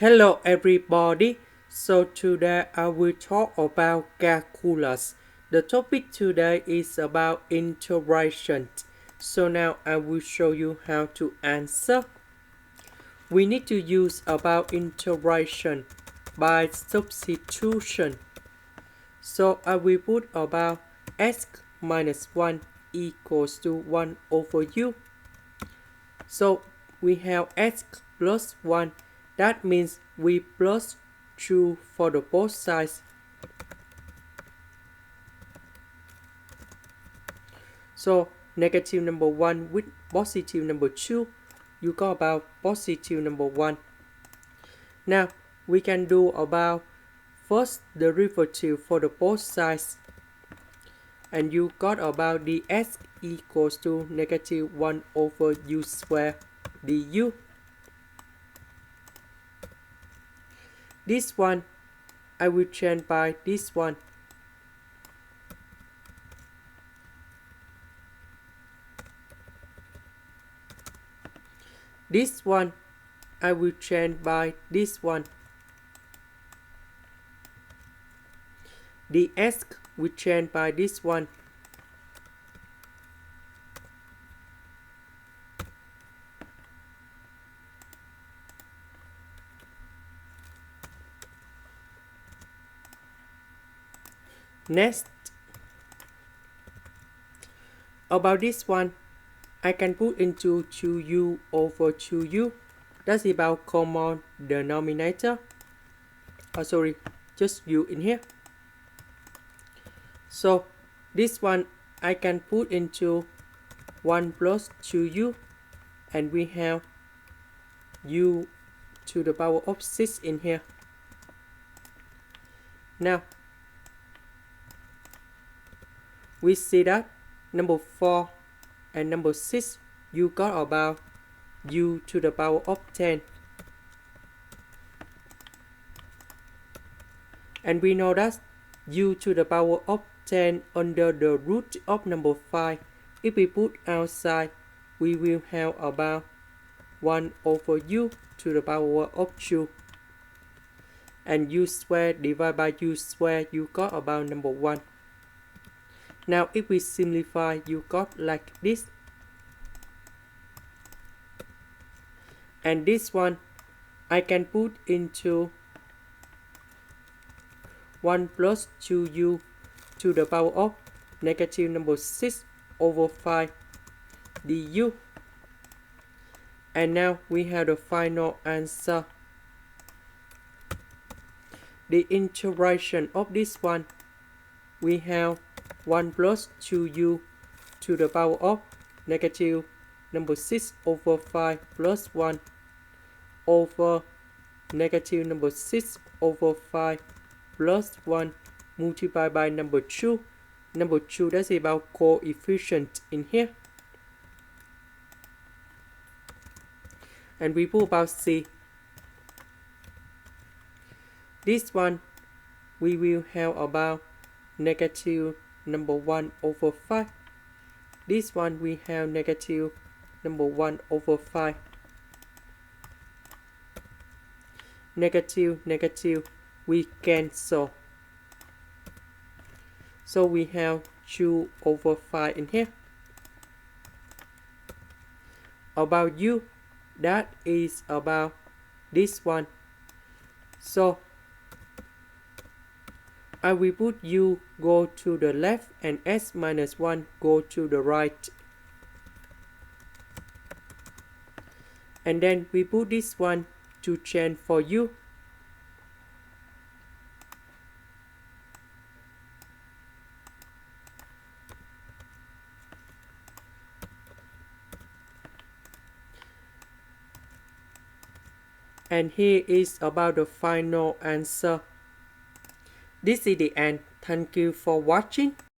Hello everybody, so today I will talk about calculus. The topic today is about integration. So now I will show you how to answer. We need to use about integration by substitution. So I will put about x minus 1 equals to 1 over u. So we have x plus 1. That means we plus 2 for the both sides. So negative number 1 with positive number 2, you got about positive number 1. Now we can do about first derivative for the both sides. And you got about dx equals to negative 1 over u square du. This one, I will change by this one. This one, I will change by this one. The x will change by this one. Next, about this one, I can put into 2u over 2u. That's about common denominator. Oh, sorry, just u in here. So this one I can put into 1 plus 2u, and we have u to the power of 6 in here. Now we see that number 4 and number 6, you got about u to the power of 10. And we know that u to the power of 10 under the root of number 5. If we put outside, we will have about 1 over u to the power of 2. And u squared divided by u squared, you got about number 1. Now if we simplify, you got like this. And this one, I can put into 1 plus 2u to the power of negative number 6 over 5 du. And now we have the final answer. The integration of this one, we have 1 plus 2u to the power of negative number 6 over 5 plus 1 over negative number 6 over 5 plus 1 multiplied by number 2. Number 2, that's about coefficient in here. And we put about c. This one, we will have about negative number 1 over 5. This one we have negative number 1 over 5. Negative, negative, we cancel. So we have 2 over 5 in here. About u, that is about this one. So I will put u go to the left and s minus 1 go to the right. And then we put this one to change for u. And here is about the final answer. This is the end. Thank you for watching.